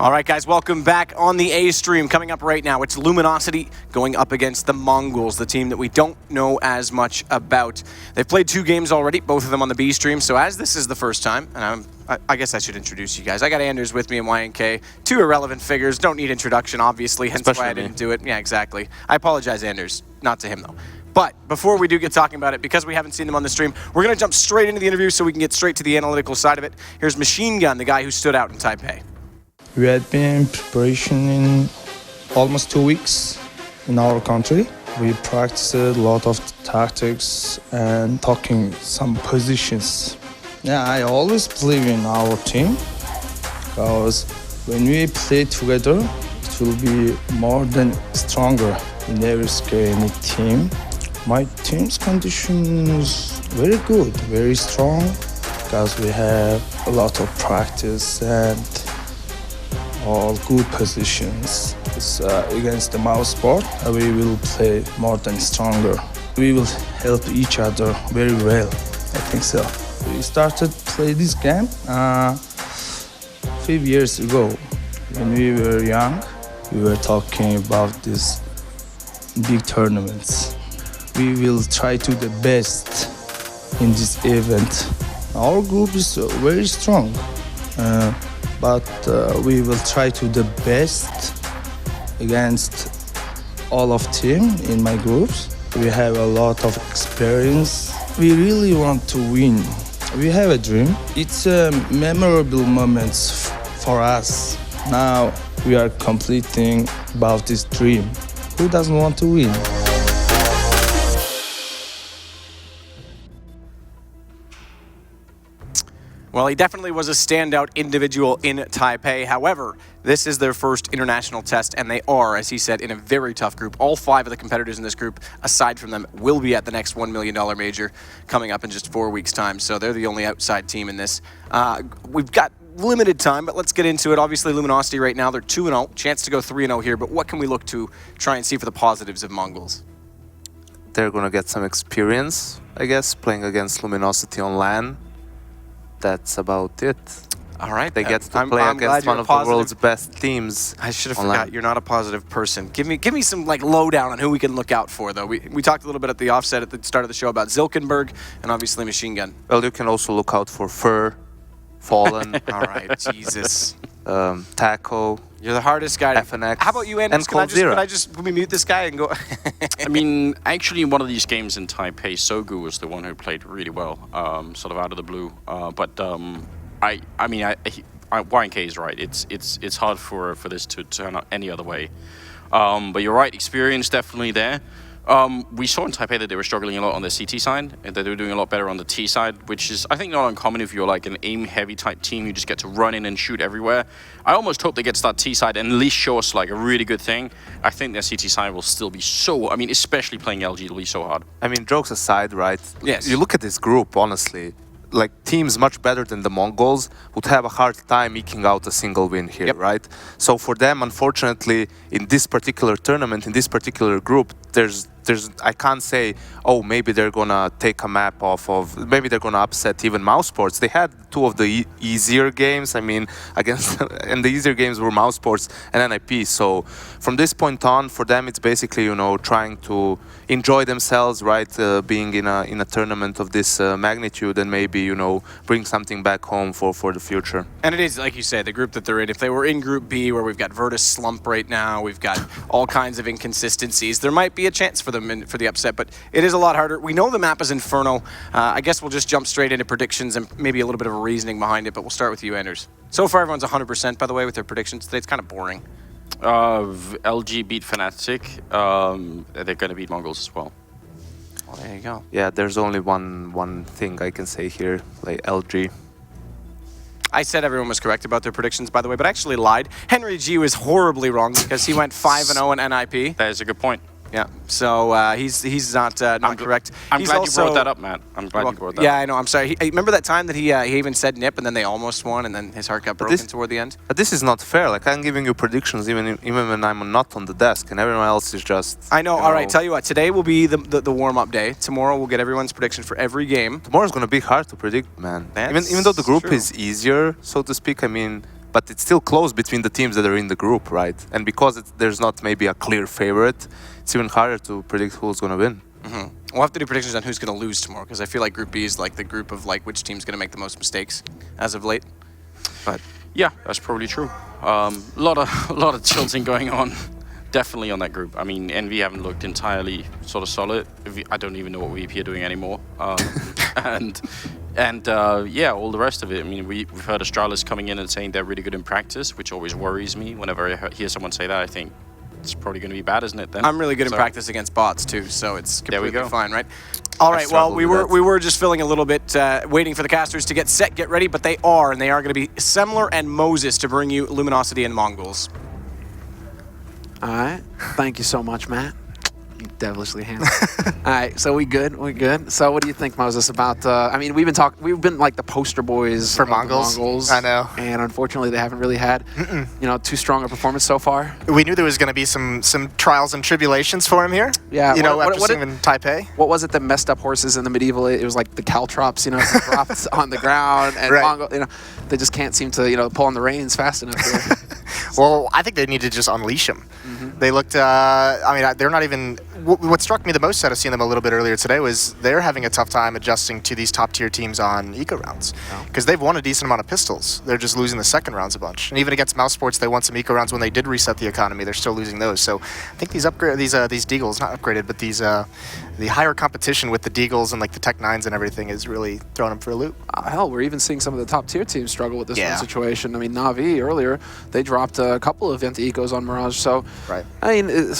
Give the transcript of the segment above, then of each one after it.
All right, guys, welcome back on the A stream. Coming up right now, it's Luminosity going up against the MongolZ, the team that we don't know as much about. They've played 2 games already, both of them on the B stream. So as this is the first time, and I guess I should introduce you guys. I got Anders with me and YNK, 2 irrelevant figures, don't need introduction, obviously, hence Especially why I didn't do it. Yeah, exactly. I apologize, Anders. Not to him, though. But before we do get talking about it, because we haven't seen them on the stream, we're going to jump straight into the interview so we can get straight to the analytical side of it. Here's Machine Gun, the guy who stood out in Taipei. We had been in preparation in almost 2 weeks in our country. We practiced a lot of tactics and talking some positions. Yeah, I always believe in our team because when we play together, it will be more than stronger in every scale, any team. My team's condition is very good, very strong because we have a lot of practice and all good positions. It's, against the mouse sport, we will play more than stronger. We will help each other very well, I think so. We started play this game a few years ago. When we were young, we were talking about these big tournaments. We will try to the best in this event. Our group is very strong. But we will try to the best against all of team in my groups. We have a lot of experience. We really want to win. We have a dream. It's a memorable moment for us. Now we are completing about this dream. Who doesn't want to win? Well, he definitely was a standout individual in Taipei. However, this is their first international test, and they are, as he said, in a very tough group. All 5 of the competitors in this group, aside from them, will be at the next $1 million major coming up in just 4 weeks' time. So they're the only outside team in this. We've got limited time, but let's get into it. Obviously, Luminosity right now, they're 2-0. Chance to go 3-0 here, but what can we look to try and see for the positives of MongolZ? They're going to get some experience, I guess, playing against Luminosity on LAN. That's about it. All right. They get to play against one of the world's best teams. I should have forgot, you're not a positive person. Give me some like lowdown on who we can look out for, though. We talked a little bit at the offset at the start of the show about Zilkenberg and obviously Machine Gun. Well, you can also look out for Fur, Fallen. All right, Jesus. Taco. You're the hardest guy. FNX. How about you, Anders? Can we mute this guy and go? I mean, actually, in one of these games in Taipei, Sogu was the one who played really well, sort of out of the blue. YNK is right. It's hard for this to turn out any other way. But you're right. Experience definitely there. We saw in Taipei that they were struggling a lot on the CT side, and that they were doing a lot better on the T side, which is, I think, not uncommon if you're like an aim-heavy type team. You just get to run in and shoot everywhere. I almost hope they get to that T side and at least show us like a really good thing. I think their CT side will still be so, I mean, especially playing LG, it'll be so hard. I mean, jokes aside, right? Yes. You look at this group, honestly, like teams much better than the MongolZ would have a hard time eking out a single win here, right? So for them, unfortunately, in this particular tournament, in this particular group, I can't say, oh, maybe they're gonna take a map off of, maybe they're gonna upset even mouse sports. They had 2 of the easier games, I mean, against, and the easier games were mouse sports and NIP. So from this point on, for them, it's basically, you know, trying to enjoy themselves, right? Being in a tournament of this magnitude and maybe, you know, bring something back home for the future. And it is, like you say, the group that they're in. If they were in Group B, where we've got Virtus slump right now, we've got all kinds of inconsistencies, there might be a chance for them for the upset, but it is a lot harder. We know the map is Inferno. I guess we'll just jump straight into predictions and maybe a little bit of a reasoning behind it, but we'll start with you, Anders. So far, everyone's 100%, by the way, with their predictions today. It's kind of boring. LG beat Fnatic. They're going to beat MongolZ as well. Well, there you go. Yeah, there's only one thing I can say here, like LG. I said everyone was correct about their predictions, by the way, but I actually lied. Henry G was horribly wrong because he went 5-0 in NIP. That is a good point. Yeah, so he's not correct. I'm glad you brought that up, Matt. I'm glad you brought that up. Yeah, I know. I'm sorry. Remember that time that he even said NIP and then they almost won and then his heart got broken toward the end? But this is not fair. Like, I'm giving you predictions even when I'm not on the desk and everyone else is just... I know. All right, tell you what. Today will be the warm-up day. Tomorrow we'll get everyone's prediction for every game. Tomorrow's going to be hard to predict, man. Even though the group is easier, so to speak, I mean... but it's still close between the teams that are in the group, right? And because there's not maybe a clear favorite, it's even harder to predict who's going to win. We'll have to do predictions on who's going to lose tomorrow, because I feel like Group B is like the group of like which team's going to make the most mistakes as of late. But yeah, that's probably true. A lot of tilting going on. Definitely on that group. I mean, Envy haven't looked entirely sort of solid. I don't even know what VP are doing anymore. And yeah, all the rest of it. I mean, we've heard Astralis coming in and saying they're really good in practice, which always worries me. Whenever I hear someone say that, I think it's probably going to be bad, isn't it? Then I'm really good in practice against bots too, so it's completely fine, right? All right. Well, we were just filling a little bit, waiting for the casters to get set, get ready, but they are going to be Semler and Moses to bring you Luminosity and MongolZ. All right. Thank you so much, Matt. You devilishly handsome. All right. So we good? We good? So what do you think, Moses, about... I mean, we've been like the poster boys for MongolZ. I know. And unfortunately, they haven't really had, too strong a performance so far. We knew there was going to be some trials and tribulations for him here. Yeah. After seeing him in Taipei. What was it that messed up horses in the medieval? It was like the caltrops, dropped on the ground. And right. They just can't seem to, pull on the reins fast enough here. Well, I think they need to just unleash him. They looked, they're not even... What struck me the most out of seeing them a little bit earlier today was they're having a tough time adjusting to these top-tier teams on eco rounds. Because they've won a decent amount of pistols. They're just losing the second rounds a bunch. And even against Mouse Sports, they won some eco rounds when they did reset the economy. They're still losing those. So I think these Deagles, not upgraded, but the higher competition with the Deagles and like the Tech 9s and everything is really throwing them for a loop. Hell, we're even seeing some of the top-tier teams struggle with this one situation. I mean, Na'Vi earlier, they dropped a couple of anti-ecos on Mirage. So, right. I mean...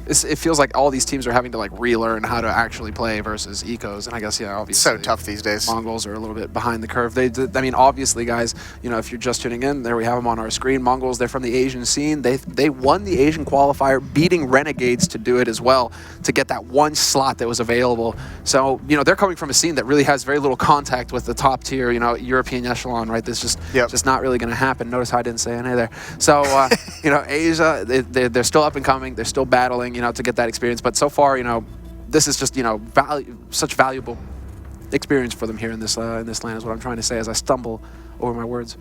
It feels like all these teams are having to like relearn how to actually play versus ecos, and I guess obviously so tough these days. MongolZ are a little bit behind the curve. I mean, obviously, guys, if you're just tuning in, there we have them on our screen. MongolZ, they're from the Asian scene. They won the Asian qualifier, beating Renegades to do it as well, to get that one slot that was available. So they're coming from a scene that really has very little contact with the top tier, European echelon, right? That's just not really going to happen. Notice how I didn't say any there. So Asia, they're still up and coming. They're still battling. To get that experience. But so far, this is just, such valuable experience for them here in this land is what I'm trying to say as I stumble over my words.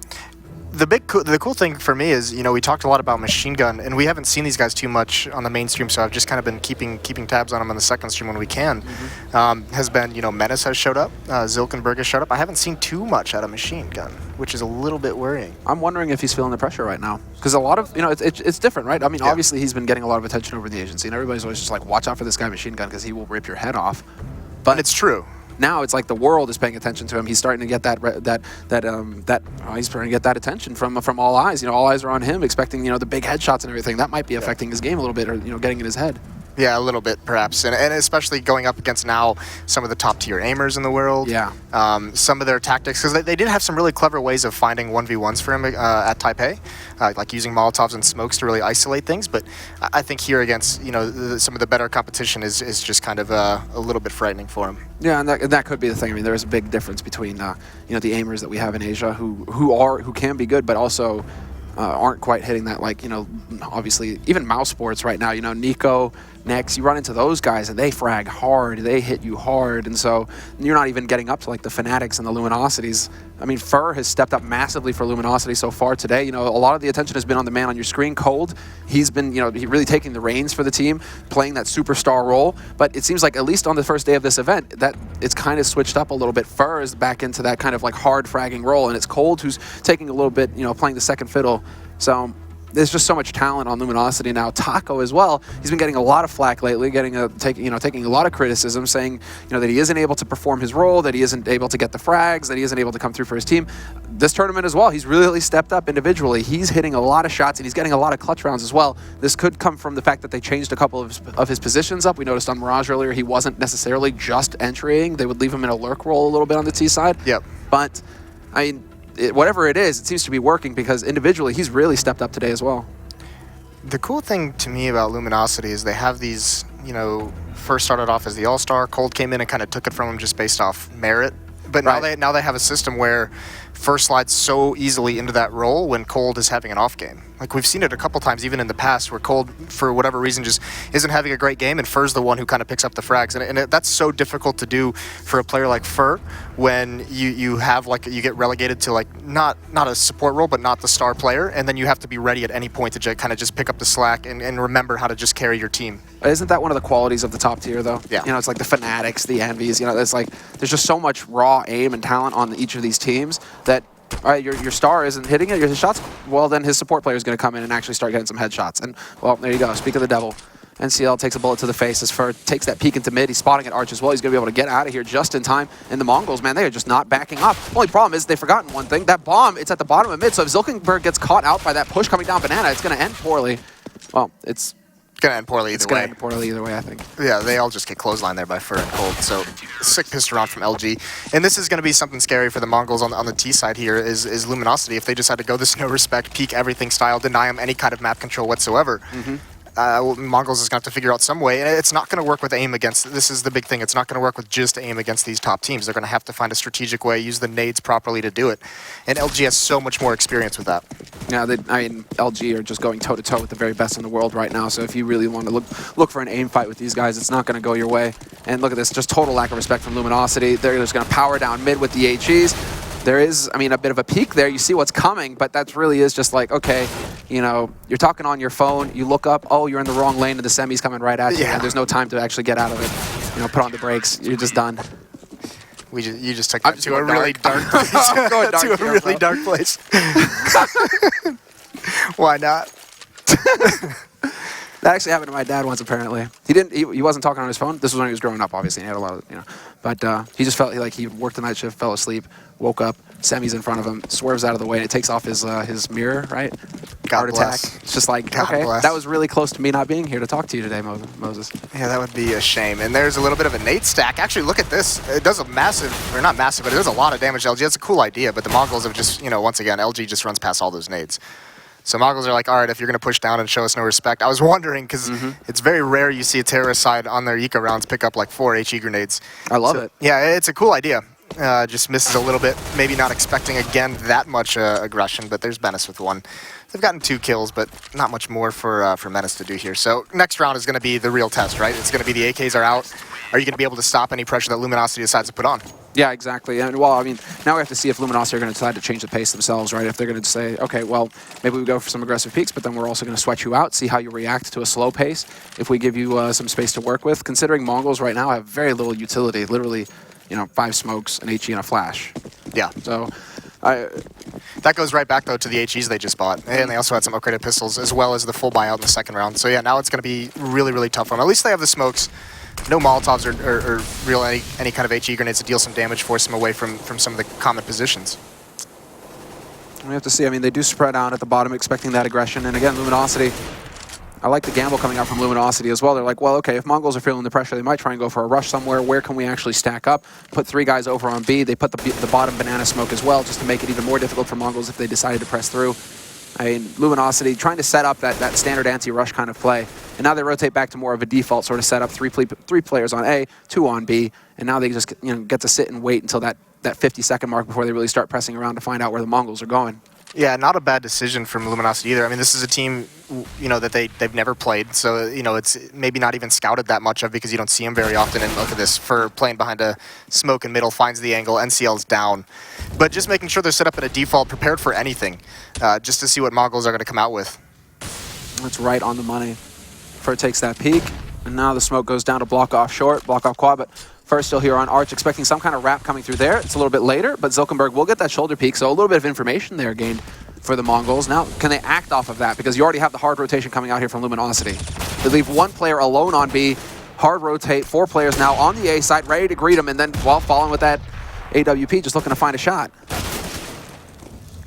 The cool thing for me is, we talked a lot about Machine Gun, and we haven't seen these guys too much on the mainstream, so I've just kind of been keeping tabs on them on the second stream when we can. Has been, Menace has showed up, Zilkenberg has showed up. I haven't seen too much out of Machine Gun, which is a little bit worrying. I'm wondering if he's feeling the pressure right now, because a lot of, it's different, right? I mean, obviously he's been getting a lot of attention over the agency, and everybody's always just like, watch out for this guy Machine Gun, because he will rip your head off. But it's true. Now it's like the world is paying attention to him. He's starting to get he's starting to get that attention from all eyes. All eyes are on him, expecting the big headshots and everything. That might be affecting his game a little bit, or getting in his head. Yeah, a little bit perhaps, and especially going up against now some of the top tier aimers in the world. Yeah. Some of their tactics, because they did have some really clever ways of finding 1v1s for him at Taipei, like using Molotovs and smokes to really isolate things. But I think here against some of the better competition is just kind of a little bit frightening for him. Yeah, and that could be the thing. I mean, there is a big difference between the aimers that we have in Asia who can be good, but also aren't quite hitting that, obviously even Mouse Sports right now, Nico, Nex, you run into those guys and they frag hard, they hit you hard, and so you're not even getting up to the Fanatics and the Luminosities. I mean, Fur has stepped up massively for Luminosity so far today. A lot of the attention has been on the man on your screen, Cold. He's been, he really taking the reins for the team, playing that superstar role, but it seems like at least on the first day of this event, that it's kind of switched up a little bit. Fur is back into that kind of hard fragging role, and it's Cold who's taking a little bit, playing the second fiddle. So there's just so much talent on Luminosity now. Taco as well. He's been getting a lot of flack lately, taking a lot of criticism, saying that he isn't able to perform his role, that he isn't able to get the frags, that he isn't able to come through for his team. This tournament as well, he's really stepped up individually. He's hitting a lot of shots and he's getting a lot of clutch rounds as well. This could come from the fact that they changed a couple of his positions up. We noticed on Mirage earlier he wasn't necessarily just entering. They would leave him in a lurk role a little bit on the T side. Yep. But I mean, whatever it is, it seems to be working because individually he's really stepped up today as well. The cool thing to me about Luminosity is they have these, first started off as the All-Star. Cold came in and kind of took it from him just based off merit. But now they have a system where Fur slides so easily into that role when Cold is having an off game. We've seen it a couple times even in the past where Cold, for whatever reason, just isn't having a great game and Fur's the one who kind of picks up the frags. And that's so difficult to do for a player like Fur when you have like you get relegated to like not a support role but not the star player, and then you have to be ready at any point to kind of just pick up the slack and remember how to just carry your team. Isn't that one of the qualities of the top tier, though? Yeah. You know, it's like the Fanatics, the Envies. You know, it's like there's just so much raw aim and talent on each of these teams that, all right, your star isn't hitting it, your shots, well, then his support player is going to come in and actually start getting some headshots. And, well, there you go. Speak of the devil. NCL takes a bullet to the face as Fer takes that peek into mid. He's spotting at Arch as well. He's going to be able to get out of here just in time. And the Mongols, man, they are just not backing up. Only problem is they've forgotten one thing. That bomb, it's at the bottom of mid. So if Zilkenberg gets caught out by that push coming down Banana, it's going to end poorly. Well, it's going to end poorly either way. It's going to end poorly either way, I think. Yeah, they all just get clotheslined there by Fer and Cold. So sick pissed around from LG. And this is going to be something scary for the Mongols on the T side here is Luminosity. If they decide to go this no respect, peak everything style, deny them any kind of map control whatsoever, Mongols is going to have to figure out some way. And it's not going to work with aim against, this is the big thing, it's not going to work with just aim against these top teams. They're going to have to find a strategic way, use the nades properly to do it. And LG has so much more experience with that. Yeah, I mean, LG are just going toe-to-toe with the very best in the world right now. So if you really want to look for an aim fight with these guys, it's not going to go your way. And look at this, just total lack of respect from Luminosity. They're just going to power down mid with the HEs. There is, I mean, a bit of a peak there. You see what's coming, but that really is just like, okay, you know, you're talking on your phone, you look up, oh, you're in the wrong lane, and the semi's coming right at you, and there's no time to actually get out of it. You know, put on the brakes. You're just done. You just took that to a really dark place. To a really dark place. Why not? That actually happened to my dad once, apparently. He wasn't talking on his phone. This was when he was growing up, obviously, and he had a lot of, you know. But he just felt like he worked the night shift, fell asleep, woke up, semi's in front of him, swerves out of the way, and it takes off his mirror, right? Heart attack. It's just like, God okay, bless. that was really close to me not being here to talk to you today, Moses. Yeah, that would be a shame. And there's a little bit of a nade stack. Actually, look at this. It does a massive, or not massive, but it does a lot of damage to LG. That's a cool idea, but the Mongols have just, you know, once again, LG just runs past all those nades. So Mongols are like, all right, if you're going to push down and show us no respect. I was wondering, because it's very rare you see a terrorist side on their eco rounds pick up like 4 HE grenades. I love it. Yeah, it's a cool idea. Just misses a little bit. Maybe not expecting, again, that much aggression, but there's Menace with 1. They've gotten 2 kills, but not much more for Menace to do here. So next round is going to be the real test, right? It's going to be the AKs are out. Are you going to be able to stop any pressure that Luminosity decides to put on? Yeah, exactly. And well, I mean, now we have to see if Luminosity are going to decide to change the pace themselves, right? If they're going to say, okay, well, maybe we go for some aggressive peaks, but then we're also going to sweat you out, see how you react to a slow pace. If we give you some space to work with, considering Mongols right now have very little utility, literally, you know, 5 smokes, an HE, and a flash. Yeah. So that goes right back, though, to the HEs they just bought. And they also had some upgraded pistols, as well as the full buyout in the second round. So, yeah, now it's going to be really, really tough for them. At least they have the smokes. No Molotovs or real any kind of HE grenades to deal some damage, force them away from some of the common positions. We have to see. I mean, they do spread out at the bottom, expecting that aggression. And again, Luminosity, I like the gamble coming out from Luminosity as well. They're like, well, okay, if Mongols are feeling the pressure, they might try and go for a rush somewhere. Where can we actually stack up? Put 3 guys over on B. They put the bottom banana smoke as well, just to make it even more difficult for Mongols if they decided to press through. I mean, Luminosity trying to set up that standard anti-rush kind of play. And now they rotate back to more of a default sort of setup, 3 players on A, 2 on B, and now they just get to sit and wait until that 50-second mark before they really start pressing around to find out where the Mongols are going. Yeah, not a bad decision from Luminosity either. I mean, this is a team, you know, that they've never played, so, you know, it's maybe not even scouted that much of because you don't see them very often. And look at this, for playing behind a smoke in middle, finds the angle, NCL's down. But just making sure they're set up in a default, prepared for anything, just to see what Mongols are going to come out with. That's right on the money. Fer takes that peek, and now the smoke goes down to block off short, block off quad, but First still here on Arch, expecting some kind of wrap coming through there. It's a little bit later, but Zilkenberg will get that shoulder peek, so a little bit of information there gained for the Mongols. Now, can they act off of that? Because you already have the hard rotation coming out here from Luminosity. They leave one player alone on B, hard rotate, 4 players now on the A side, ready to greet him, and then while following with that AWP, just looking to find a shot.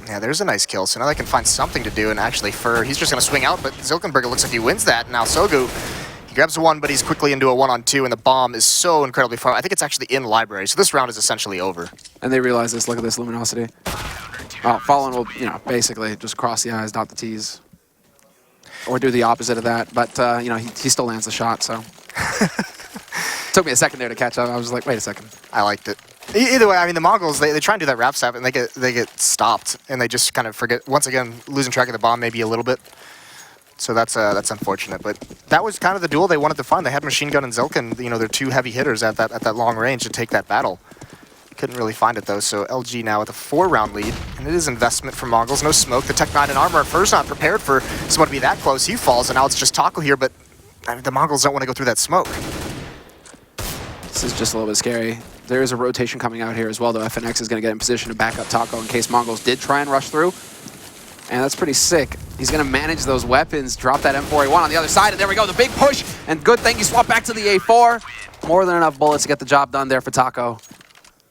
Yeah, there's a nice kill, so now they can find something to do, and actually he's just going to swing out, but Zilkenberg looks like he wins that. Now Sogu, he grabs one, but he's quickly into a 1-on-2, and the bomb is so incredibly far. I think it's actually in library, so this round is essentially over. And they realize this, look at this Luminosity. Fallen will, basically just cross the I's, dot the T's. Or do the opposite of that, but, he still lands the shot, so. Took me a second there to catch up. I was like, wait a second. I liked it. Either way, I mean, the Mongols, they try and do that wrap step, and they get stopped, and they just kind of forget, once again, losing track of the bomb maybe a little bit. So that's unfortunate, but that was kind of the duel they wanted to find. They had Machine Gun and Zilken, they're 2 heavy hitters at that long range to take that battle. Couldn't really find it though, so LG now with a 4-round lead, and it is investment from MongolZ. No smoke. The Tech 9 in armor at first not prepared for someone to be that close. He falls, and now it's just Taco here, but I mean, the MongolZ don't want to go through that smoke. This is just a little bit scary. There is a rotation coming out here as well, though. FNX is going to get in position to back up Taco in case MongolZ did try and rush through. And that's pretty sick. He's going to manage those weapons, drop that M4A1 on the other side, and there we go, the big push. And good thing he swapped back to the A4. More than enough bullets to get the job done there for Taco.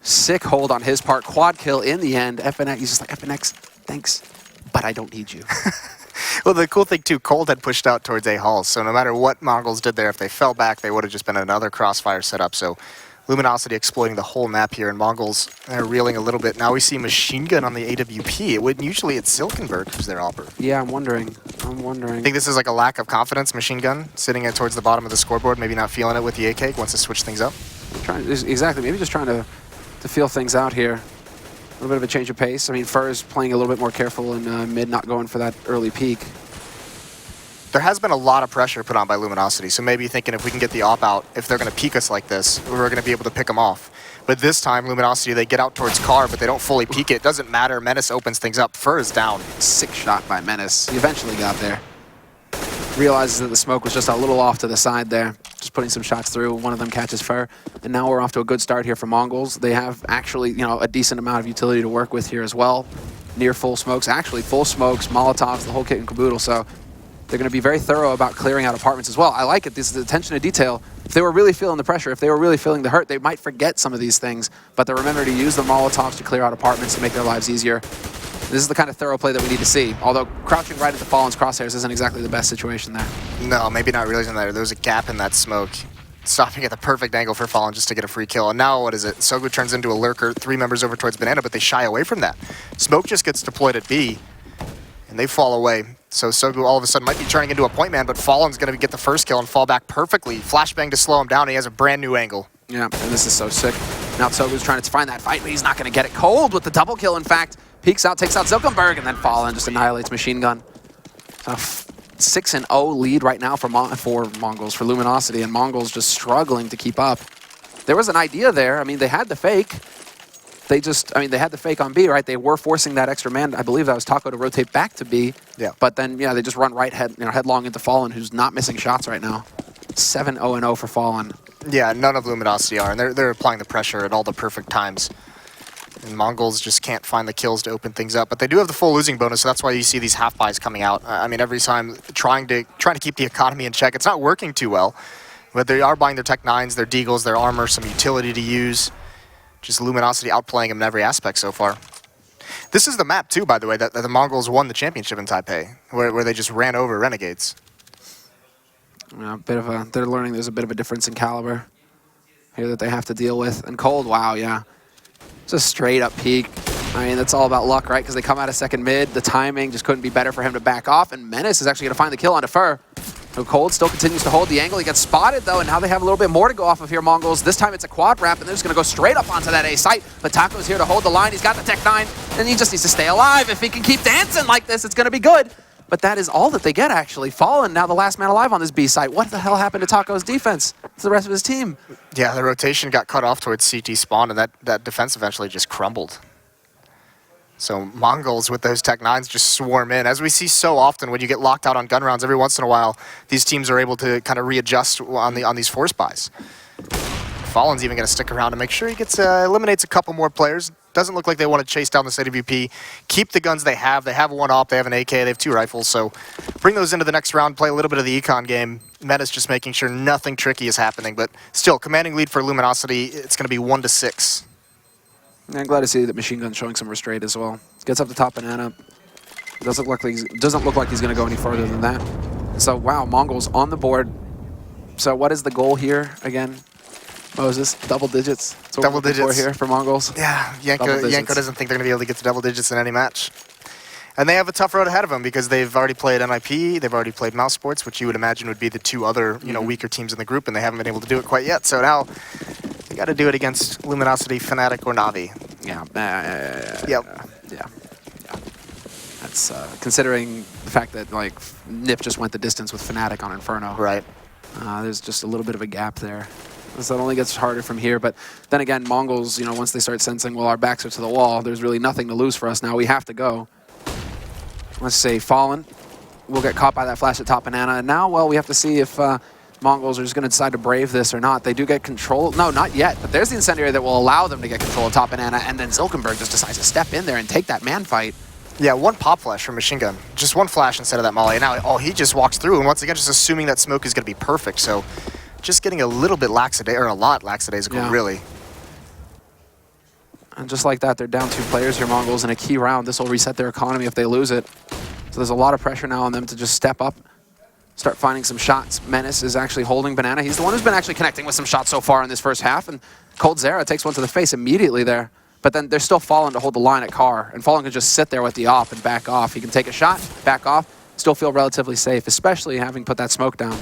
Sick hold on his part. Quad kill in the end. FNX, he's just like, FNX, thanks, but I don't need you. Well, the cool thing too, Cold had pushed out towards A Halls, so no matter what MongolZ did there, if they fell back, they would have just been another crossfire setup. So Luminosity exploiting the whole map here, and MongolZ are reeling a little bit. Now we see Machine Gun on the AWP. It wouldn't usually it's Silkenberg who's their opper. Yeah, I'm wondering. I think this is like a lack of confidence. Machine Gun sitting towards the bottom of the scoreboard, maybe not feeling it with the AK, wants to switch things up. Exactly, maybe just trying to feel things out here. A little bit of a change of pace. I mean, Fur's playing a little bit more careful in mid, not going for that early peak. There has been a lot of pressure put on by Luminosity, so maybe thinking if we can get the op out, if they're going to peek us like this, we're going to be able to pick them off. But this time, Luminosity, they get out towards Car, but they don't fully peek it. Doesn't matter. Menace opens things up. Fur is down. Sick shot by Menace. He eventually got there. Realizes that the smoke was just a little off to the side there. Just putting some shots through. One of them catches Fur. And now we're off to a good start here for MongolZ. They have actually, you know, a decent amount of utility to work with here as well. Near full smokes. Actually, full smokes, Molotovs, the whole kit and caboodle. So they're going to be very thorough about clearing out apartments as well. I like it. This is the attention to detail. If they were really feeling the pressure, if they were really feeling the hurt, they might forget some of these things. But they remember to use the Molotovs to clear out apartments to make their lives easier. This is the kind of thorough play that we need to see. Although crouching right into Fallen's crosshairs isn't exactly the best situation there. No, maybe not realizing that there was a gap in that smoke. Stopping at the perfect angle for Fallen just to get a free kill. And now what is it? Sogu turns into a lurker, 3 members over towards Banana, but they shy away from that. Smoke just gets deployed at B, and they fall away. So Sogu all of a sudden might be turning into a point man, but Fallen's going to get the first kill and fall back perfectly. Flashbang to slow him down, and he has a brand new angle. Yeah, and this is so sick. Now Sogu's trying to find that fight, but he's not going to get it. Cold with the double kill, in fact. Peeks out, takes out Silkenberg, and then Fallen just annihilates Machine Gun. So 6-0 lead right now for MongolZ, for Luminosity, and MongolZ just struggling to keep up. There was an idea there. I mean, they had the fake. They had the fake on B, right? They were forcing that extra man. I believe that was Taco to rotate back to B. Yeah. But then, yeah, they just run headlong into Fallen, who's not missing shots right now. 7-0-0 for Fallen. Yeah, none of Luminosity are, and they're applying the pressure at all the perfect times. And MongolZ just can't find the kills to open things up. But they do have the full losing bonus, so that's why you see these half buys coming out. I mean, every time trying to keep the economy in check. It's not working too well. But they are buying their Tech 9s, their Deagles, their armor, some utility to use. Just Luminosity outplaying them in every aspect so far. This is the map, too, by the way, that the MongolZ won the championship in Taipei, where they just ran over Renegades. They're learning there's a bit of a difference in caliber here that they have to deal with. And Cold, wow, yeah. Just straight up peak. I mean, that's all about luck, right? Because they come out of second mid. The timing just couldn't be better for him to back off. And Menace is actually going to find the kill onto Fur. So Cold still continues to hold the angle. He gets spotted, though, and now they have a little bit more to go off of here, MongolZ. This time it's a quad wrap, and they're just going to go straight up onto that A site. But Taco's here to hold the line. He's got the Tech 9, and he just needs to stay alive. If he can keep dancing like this, it's going to be good. But that is all that they get, actually. Fallen, now the last man alive on this B site. What the hell happened to Taco's defense? To the rest of his team? Yeah, the rotation got cut off towards CT spawn, and that defense eventually just crumbled. So MongolZ with those Tech 9s just swarm in. As we see so often when you get locked out on gun rounds, every once in a while, these teams are able to kind of readjust on these force buys. Fallen's even going to stick around to make sure he gets eliminates a couple more players. Doesn't look like they want to chase down this AWP. Keep the guns they have. They have one op, they have an AK, they have 2 rifles, so bring those into the next round, play a little bit of the econ game. Meta's just making sure nothing tricky is happening, but still, commanding lead for Luminosity, it's going to be 1-6. Yeah, I'm glad to see that Machine Gun's showing some restraint as well. Gets up the top Banana. Doesn't look like he's going to go any further than that. So, wow, MongolZ on the board. So what is the goal here again? Moses, double digits. That's what double we're looking digits for here for MongolZ. Yeah, Yanko doesn't think they're going to be able to get to double digits in any match. And they have a tough road ahead of them because they've already played MIP, they've already played Mouse Sports, which you would imagine would be the 2 other weaker teams in the group, and they haven't been able to do it quite yet. So now they got to do it against Luminosity, Fnatic, or Na'Vi. Yeah. Yep. Yeah. That's considering the fact that like Nip just went the distance with Fnatic on Inferno. Right. There's just a little bit of a gap there. So it only gets harder from here. But then again, Mongols, you know, once they start sensing, well, our backs are to the wall, there's really nothing to lose for us now. We have to go. Let's say Fallen will get caught by that flash at top banana. And now, well, we have to see if Mongols are just going to decide to brave this or not. They do get control. No, not yet. But there's the incendiary that will allow them to get control of top banana. And then Zilkenberg just decides to step in there and take that man fight. Yeah, one pop flash from Machine Gun. Just one flash instead of that molly. And now, oh, he just walks through. And once again, just assuming that smoke is going to be perfect. So just getting a little bit lackadaisical, or a lot lackadaisical, Yeah. really. And just like that, they're down 2 players here, Mongols, in a key round. This will reset their economy if they lose it. So there's a lot of pressure now on them to just step up, start finding some shots. Menace is actually holding banana. He's the one who's been actually connecting with some shots so far in this first half. And MongolZ takes one to the face immediately there. But then they're still Fallen to hold the line at Car. And Fallen can just sit there with the op and back off. He can take a shot, back off, still feel relatively safe, especially having put that smoke down.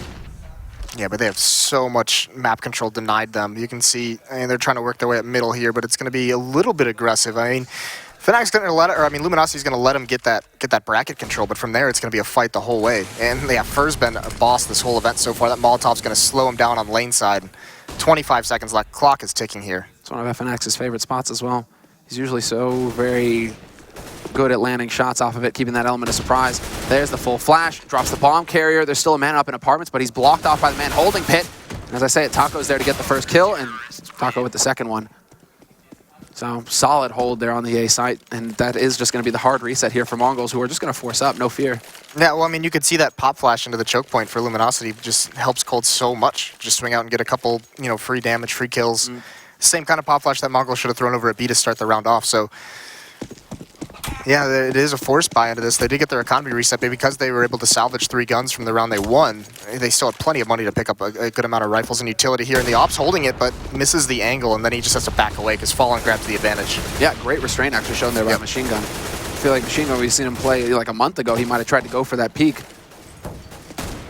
Yeah, but they have so much map control denied them. You can see, I mean, they're trying to work their way up middle here, but it's going to be a little bit aggressive. I mean, Fnac's going to let it, or I mean, Luminosity's going to let him get that bracket control, but from there it's going to be a fight the whole way. And yeah, Fur's been a boss this whole event so far. That Molotov's going to slow him down on lane side. 25 seconds left. Clock is ticking here. It's one of FNX's favorite spots as well. He's usually so very good at landing shots off of it, keeping that element of surprise. There's the full flash, drops the bomb carrier. There's still a man up in apartments, but he's blocked off by the man holding pit. And as I say, Taco's there to get the first kill, and Taco with the second one. So solid hold there on the A site, and that is just going to be the hard reset here for Mongols, who are just going to force up, no fear. Yeah, well, I mean, you could see that pop flash into the choke point for Luminosity just helps Cold so much. Just swing out and get a couple, you know, free damage, free kills. Same kind of pop flash that Mongol should have thrown over at B to start the round off. So, yeah, it is a force buy into this. They did get their economy reset, but because they were able to salvage 3 guns from the round they won, they still had plenty of money to pick up a good amount of rifles and utility here. And the Op's holding it, but misses the angle, and then he just has to back away because Fallen grabs the advantage. Yeah, great restraint actually shown there by Machine Gun. I feel like Machine Gun, we've seen him play like a month ago. He might have tried to go for that peak.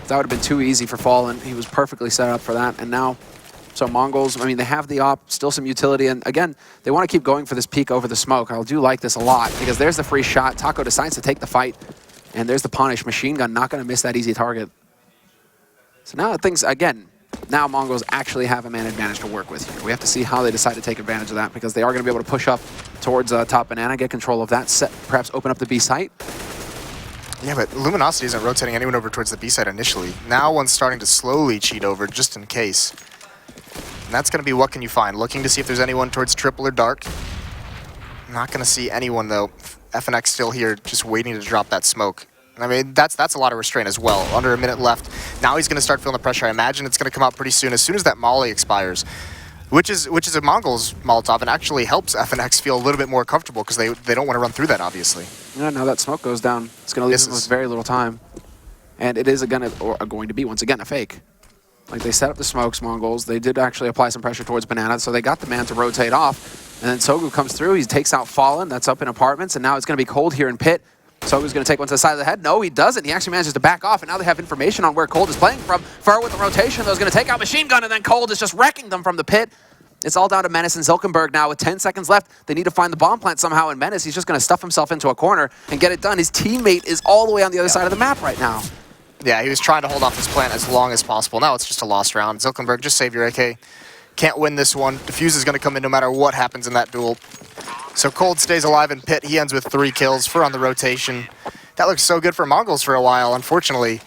That would have been too easy for Fallen. He was perfectly set up for that, and now... So Mongols, I mean, they have the op, still some utility, and again, they want to keep going for this peak over the smoke. I do like this a lot, because there's the free shot. Taco decides to take the fight, and there's the punish. Machine Gun not going to miss that easy target. So now things, again, now Mongols actually have a man advantage to work with here. We have to see how they decide to take advantage of that, because they are going to be able to push up towards top banana, get control of that, set, perhaps open up the B site. Yeah, but Luminosity isn't rotating anyone over towards the B side initially. Now one's starting to slowly cheat over, just in case. And that's going to be what can you find. Looking to see if there's anyone towards triple or dark. Not going to see anyone, though. FNX still here, just waiting to drop that smoke. I mean, that's a lot of restraint as well. Under a minute left. Now he's going to start feeling the pressure. I imagine it's going to come out pretty soon. As soon as that molly expires, which is a Mongol's Molotov, and actually helps FNX feel a little bit more comfortable because they don't want to run through that, obviously. Yeah, now that smoke goes down. It's going to leave them with very little time. And it is going to be, once again, a fake. Like, they set up the smokes, Mongols. They did actually apply some pressure towards banana, so they got the man to rotate off. And then Sogu comes through. He takes out Fallen. That's up in apartments. And now it's going to be Cold here in pit. Sogu's going to take one to the side of the head. No, he doesn't. He actually manages to back off. And now they have information on where Cold is playing from. Fur with the rotation, though, is going to take out Machine Gun. And then Cold is just wrecking them from the pit. It's all down to Menace and Zilkenberg now with 10 seconds left. They need to find the bomb plant somehow. And Menace, he's just going to stuff himself into a corner and get it done. His teammate is all the way on the other side of the map right now. Yeah, he was trying to hold off his plant as long as possible. Now it's just a lost round. Zilkenberg, just save your AK. Can't win this one. Defuse is going to come in no matter what happens in that duel. So Cold stays alive in pit. He ends with 3 kills. Fur on the rotation. That looks so good for Mongols for a while. Unfortunately,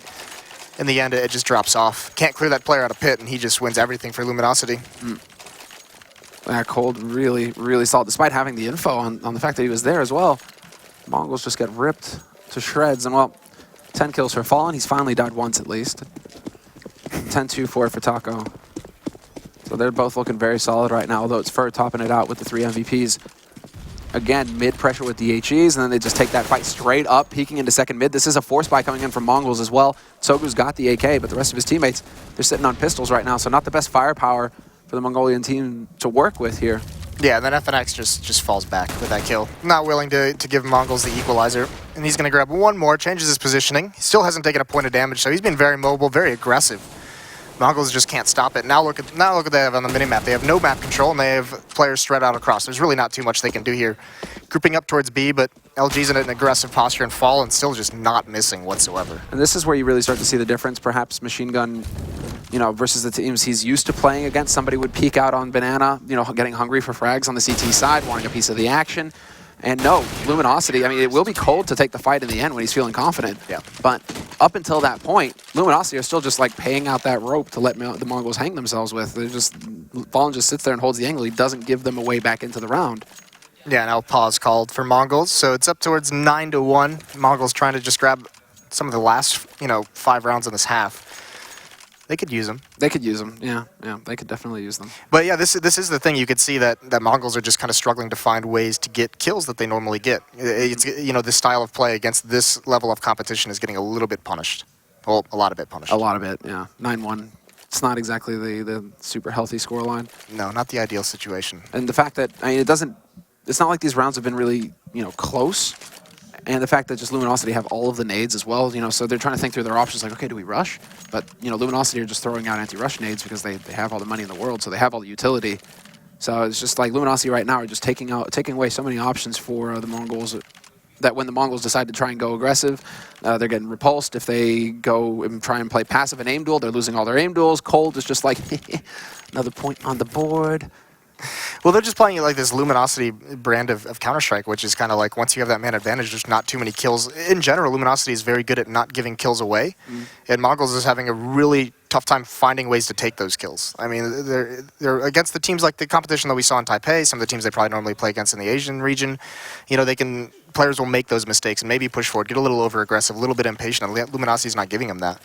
in the end, it just drops off. Can't clear that player out of pit, and he just wins everything for Luminosity. Yeah, Cold really, really solid, despite having the info on the fact that he was there as well. Mongols just get ripped to shreds, and well, 10 kills for Fallen. He's finally died once at least. 10-2 for Taco. So they're both looking very solid right now, although it's Fur topping it out with the 3 MVPs. Again, mid pressure with DHEs, and then they just take that fight straight up, peeking into second mid. This is a force buy coming in from Mongols as well. Sogu's got the AK, but the rest of his teammates, they're sitting on pistols right now, so not the best firepower for the Mongolian team to work with here. Yeah, and then FNX just falls back with that kill. Not willing to give Mongols the equalizer. And he's going to grab one more, changes his positioning. He still hasn't taken a point of damage, so he's been very mobile, very aggressive. Mongols just can't stop it. Now look what they have on the minimap. They have no map control, and they have players spread out across. There's really not too much they can do here. Grouping up towards B, but LG's in an aggressive posture and Fall, and still just not missing whatsoever. And this is where you really start to see the difference. Perhaps Machine Gun versus the teams he's used to playing against. Somebody would peek out on Banana, getting hungry for frags on the CT side, wanting a piece of the action. And no, Luminosity, I mean, it will be cold to take the fight in the end when he's feeling confident. Yeah. But up until that point, Luminosity are still just like paying out that rope to let the Mongols hang themselves with. They're just, Fallen just sits there and holds the angle. He doesn't give them a way back into the round. Yeah, now pause called for Mongols. So it's up towards 9-1. Mongols trying to just grab some of the last, 5 rounds in this half. They could use them. They could use them, yeah, they could definitely use them. But yeah, this is the thing. You could see that Mongols are just kind of struggling to find ways to get kills that they normally get. It's this style of play against this level of competition is getting a little bit punished. Well, a lot of it punished. A lot of it, yeah. 9-1. It's not exactly the super healthy scoreline. No, not the ideal situation. And the fact that it's not like these rounds have been really close. And the fact that just Luminosity have all of the nades as well, so they're trying to think through their options like, okay, do we rush? But, Luminosity are just throwing out anti-rush nades because they have all the money in the world, so they have all the utility. So it's just like Luminosity right now are just taking away so many options for the Mongols that when the Mongols decide to try and go aggressive, they're getting repulsed. If they go and try and play passive and aim duel, they're losing all their aim duels. Cold is just like, another point on the board. Well, they're just playing like this Luminosity brand of Counter-Strike, which is kind of like once you have that man advantage, there's not too many kills. In general, Luminosity is very good at not giving kills away, and Mongols is having a really tough time finding ways to take those kills. I mean, they're against the teams like the competition that we saw in Taipei, some of the teams they probably normally play against in the Asian region. Players will make those mistakes and maybe push forward, get a little over-aggressive, a little bit impatient, and Luminosity is not giving them that.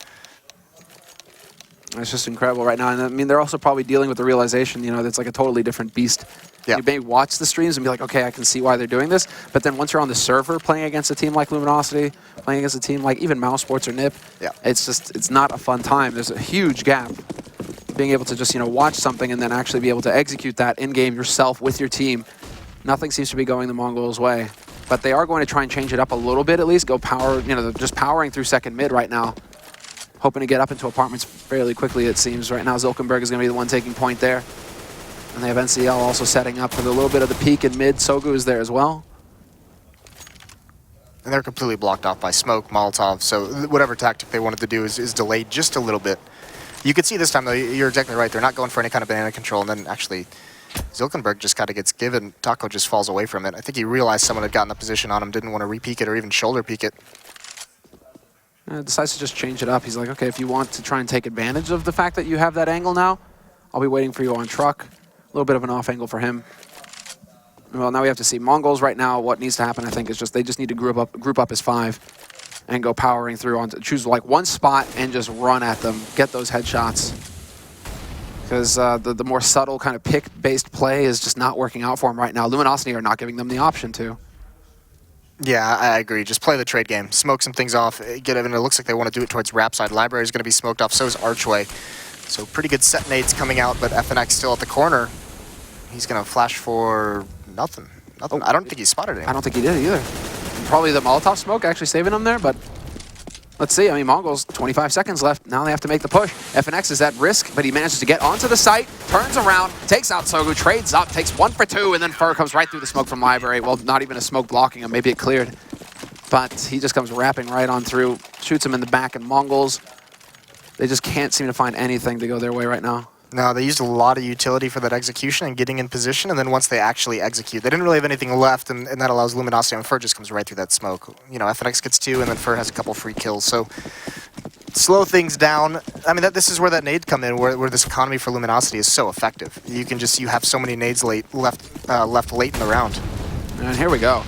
It's just incredible right now. And I mean, they're also probably dealing with the realization, that's like a totally different beast. Yeah. You may watch the streams and be like, okay, I can see why they're doing this. But then once you're on the server playing against a team like Luminosity, playing against a team like even Mouse Sports or Nip, it's not a fun time. There's a huge gap. Being able to just, watch something and then actually be able to execute that in-game yourself with your team. Nothing seems to be going the Mongols' way. But they are going to try and change it up a little bit at least. Go power, they're just powering through second mid right now. Hoping to get up into apartments fairly quickly, it seems. Right now, Zilkenberg is going to be the one taking point there. And they have NCL also setting up for the little bit of the peak in mid. Sogu is there as well. And they're completely blocked off by smoke, Molotov, so whatever tactic they wanted to do is delayed just a little bit. You could see this time, though, you're exactly right. They're not going for any kind of banana control, and then actually Zilkenberg just kind of gets given. Taco just falls away from it. I think he realized someone had gotten a position on him, didn't want to re-peek it or even shoulder peek it. Decides to just change it up. He's like, okay, if you want to try and take advantage of the fact that you have that angle now, I'll be waiting for you on truck. A little bit of an off angle for him. Well, now we have to see. Mongols right now, what needs to happen, I think, is they just need to group up as 5 and go powering through choose like one spot and just run at them, get those headshots. Because the more subtle kind of pick-based play is just not working out for them right now. Luminosity are not giving them the option to. Yeah, I agree. Just play the trade game. Smoke some things off. Get it, and it looks like they want to do it towards Rap side. Library is going to be smoked off. So is Archway. So pretty good set nades coming out, but FNX still at the corner. He's going to flash for nothing. Oh, I don't think he spotted anything. I don't think he did either. Probably the Molotov smoke actually saving him there, but let's see. I mean, Mongols, 25 seconds left. Now they have to make the push. FNX is at risk, but he manages to get onto the site, turns around, takes out Sogu, trades up, takes 1 for 2, and then Fur comes right through the smoke from Library. Well, not even a smoke blocking him. Maybe it cleared. But he just comes wrapping right on through, shoots him in the back, and Mongols, they just can't seem to find anything to go their way right now. No, they used a lot of utility for that execution and getting in position, and then once they actually execute, they didn't really have anything left, and that allows Luminosity, and Fur just comes right through that smoke. FNX gets 2, and then Fur has a couple free kills, so slow things down. I mean, this is where that nade come in, where this economy for Luminosity is so effective. You have so many nades left late in the round. And here we go.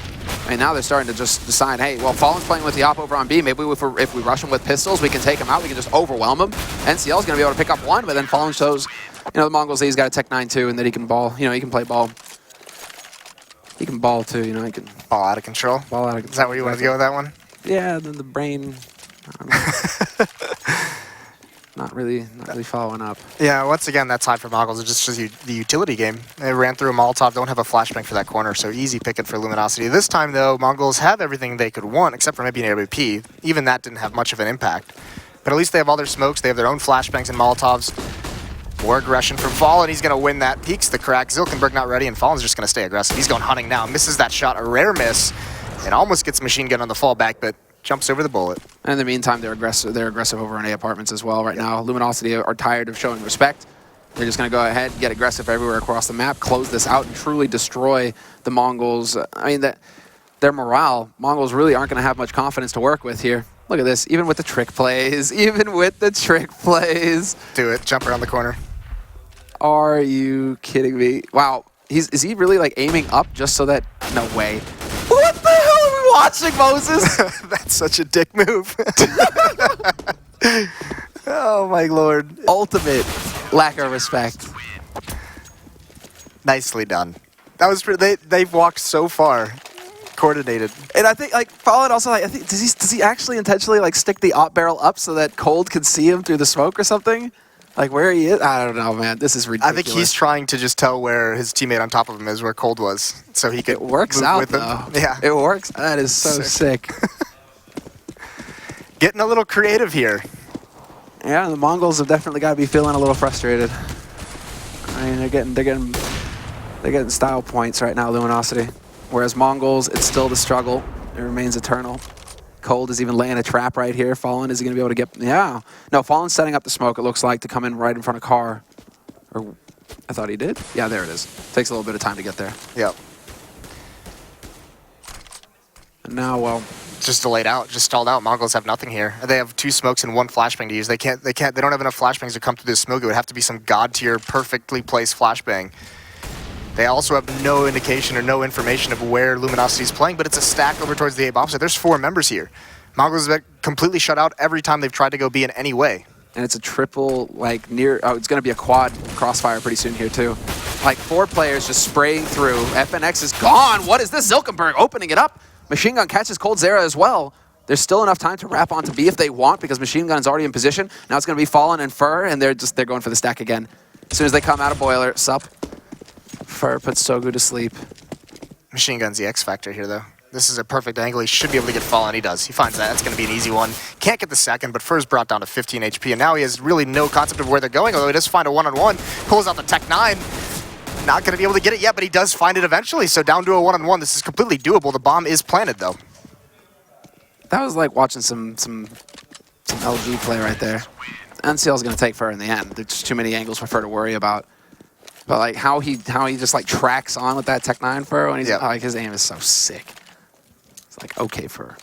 And now they're starting to just decide, hey, well, Fallen's playing with the op over on B. Maybe if we rush him with pistols, we can take him out. We can just overwhelm him. NCL's going to be able to pick up 1, but then Fallen shows, the MongolZ, he's got a Tech 9 too, and that he can ball. He can play ball. He can ball too, he can... Ball out of control? Ball out of control. Is that where you want to go with that one? Yeah, the brain... I don't know. Not really following up. Yeah, once again, that side for Mongols is just the utility game. They ran through a Molotov, don't have a flashbang for that corner, so easy picking for Luminosity. This time, though, Mongols have everything they could want, except for maybe an AWP. Even that didn't have much of an impact. But at least they have all their smokes, they have their own flashbangs and Molotovs. More aggression from Fallen, he's going to win that. Peeks the crack, Zilkenberg not ready, and Fallen's just going to stay aggressive. He's going hunting now, misses that shot, a rare miss, and almost gets machine gun on the fallback, but jumps over the bullet. And in the meantime, they're aggressive over on A apartments as well right now. Luminosity are tired of showing respect. They're just going to go ahead, get aggressive everywhere across the map, close this out, and truly destroy the Mongols. I mean, their morale, Mongols really aren't going to have much confidence to work with here. Look at this, even with the trick plays, Do it, jump around the corner. Are you kidding me? Wow, is he really like aiming up just so that, no way. What the hell are we watching, Moses? That's such a dick move. Oh my lord. Ultimate lack of respect. Nicely done. That was they've walked so far. Coordinated. And I think, like, Fallen also, like, I think, does he actually intentionally, like, stick the op barrel up so that Cold can see him through the smoke or something? Like, where he is? I don't know, man. This is ridiculous. I think he's trying to just tell where his teammate on top of him is, where Cold was, so he could It works move out, with him. though. Yeah. It works. That is so sick. Getting a little creative here. Yeah, the Mongols have definitely got to be feeling a little frustrated. I mean, they're getting style points right now, Luminosity. Whereas Mongols, it's still the struggle. It remains eternal. Cold is even laying a trap right here. Fallen, is he going to be able to get... Yeah. No, Fallen's setting up the smoke, it looks like, to come in right in front of Car. Or, I thought he did. Yeah, there it is. Takes a little bit of time to get there. Yep. And now, well... Just delayed out, just stalled out. Mongols have nothing here. They have 2 smokes and 1 flashbang to use. They don't have enough flashbangs to come through this smoke. It would have to be some god tier, perfectly placed flashbang. They also have no indication or no information of where Luminosity is playing, but it's a stack over towards the A bomb site. There's 4 members here. Mongols have been completely shut out every time they've tried to go B in any way. And it's a triple, like, near... Oh, it's going to be a quad crossfire pretty soon here, too. Like, 4 players just spraying through. FNX is gone. What is this? Zilkenberg opening it up. Machine Gun catches Cold Zera as well. There's still enough time to wrap onto B if they want, because Machine Gun is already in position. Now it's going to be Fallen and Fur, and they're going for the stack again. As soon as they come out of Boiler, sup. Fur puts Sogu to sleep. Machine Gun's the X factor here, though. This is a perfect angle. He should be able to get Fallen. He does. He finds that. That's going to be an easy one. Can't get the second, but Fur's brought down to 15 HP, and now he has really no concept of where they're going, although he does find a one-on-one. Pulls out the Tech 9. Not going to be able to get it yet, but he does find it eventually, so down to a one-on-one. This is completely doable. The bomb is planted, though. That was like watching some LG play right there. NCL's going to take Fur in the end. There's just too many angles for Fur to worry about. But like how he just like tracks on with that Tech 9 Fur when he's like, his aim is so sick. It's like, okay, Fur.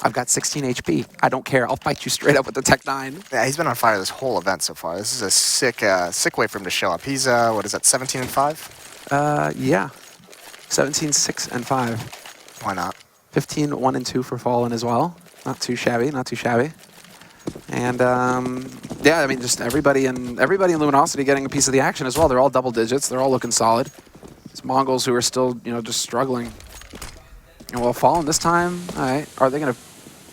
I've got 16 HP. I don't care. I'll fight you straight up with the Tech 9. Yeah, he's been on fire this whole event so far. This is a sick way for him to show up. He's, what is that, 17 and 5? Yeah. 17, 6, and 5. Why not? 15, 1, and 2 for Fallen as well. Not too shabby, not too shabby. And yeah, I mean, just everybody in Luminosity getting a piece of the action as well. They're all double digits. They're all looking solid. It's Mongols who are still, just struggling. And well, Fallen this time, all right. Are they gonna?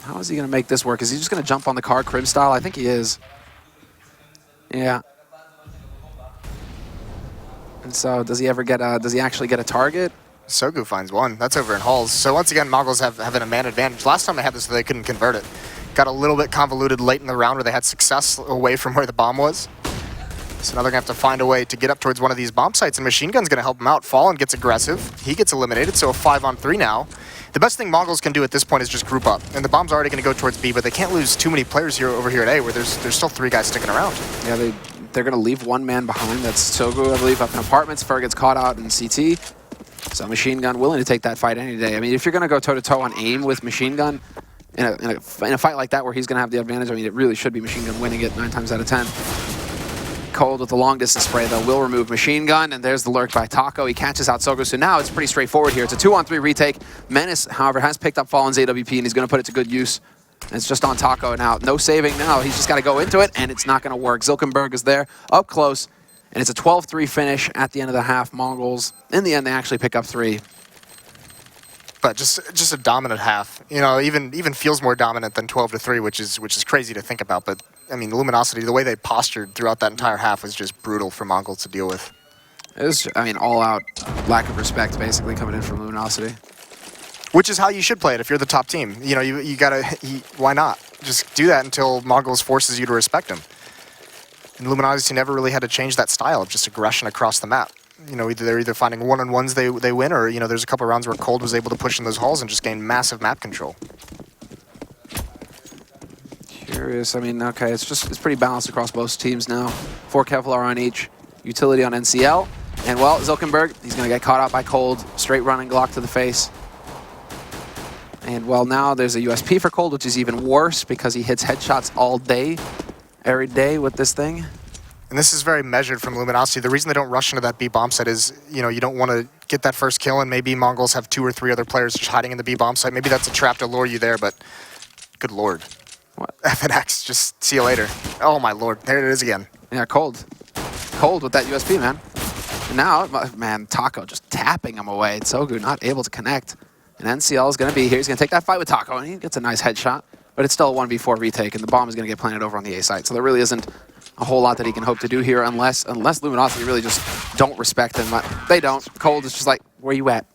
How is he gonna make this work? Is he just gonna jump on the car crib style? I think he is. Yeah. And so, does he ever get? Does he actually get a target? Sogu finds one. That's over in Halls. So once again, Mongols have a man advantage. Last time they had this, they couldn't convert it. Got a little bit convoluted late in the round where they had success away from where the bomb was. So now they're going to have to find a way to get up towards one of these bomb sites, and Machine Gun's going to help them out. Fallen gets aggressive. He gets eliminated, so a 5-on-3 now. The best thing Mongols can do at this point is just group up. And the bomb's already going to go towards B, but they can't lose too many players over here at A, where there's still 3 guys sticking around. Yeah, they're going to leave one man behind. That's Sogu, I believe, up in apartments. Fur gets caught out in CT. So Machine Gun willing to take that fight any day. I mean, if you're going to go toe-to-toe on aim with Machine Gun, in a fight like that where he's going to have the advantage, I mean, it really should be Machine Gun winning it 9 times out of 10. Cold with the long-distance spray, though, will remove Machine Gun, and there's the lurk by Taco. He catches out Sogu, so now it's pretty straightforward here. It's a 2-on-3 retake. Menace, however, has picked up Fallen's AWP, and he's going to put it to good use. And it's just on Taco now. No saving now. He's just got to go into it, and it's not going to work. Zilkenberg is there, up close, and it's a 12-3 finish at the end of the half. Mongols, in the end, they actually pick up 3. But just a dominant half. Even feels more dominant than 12-3, which is crazy to think about. But I mean, Luminosity, the way they postured throughout that entire half was just brutal for Mongols to deal with. It was, I mean, all-out lack of respect, basically, coming in from Luminosity. Which is how you should play it if you're the top team. You gotta. Why not? Just do that until Mongols forces you to respect them. And Luminosity never really had to change that style of just aggression across the map. you know, they're either finding one-on-ones they win, or, you know, there's a couple of rounds where Cold was able to push in those halls and just gain massive map control. Curious. I mean, okay, it's pretty balanced across both teams now. 4 Kevlar on each. Utility on NCL. And, well, Zilkenberg, he's going to get caught out by Cold. Straight running Glock to the face. And, well, now there's a USP for Cold, which is even worse because he hits headshots all day, every day with this thing. And this is very measured from Luminosity. The reason they don't rush into that B bomb site is, you know, you don't want to get that first kill, and maybe Mongols have 2 or 3 other players just hiding in the B bomb site. Maybe that's a trap to lure you there, but good lord. What? FNX, just see you later. Oh my lord, there it is again. Yeah, Cold. Cold with that USP, man. And now, man, Taco just tapping him away. It's so good, not able to connect. And NCL is going to be here. He's going to take that fight with Taco, and he gets a nice headshot. But it's still a 1v4 retake, and the bomb is going to get planted over on the A site. So there really isn't a whole lot that he can hope to do here unless Luminosity really just don't respect him. They don't. Cold is just like, where you at?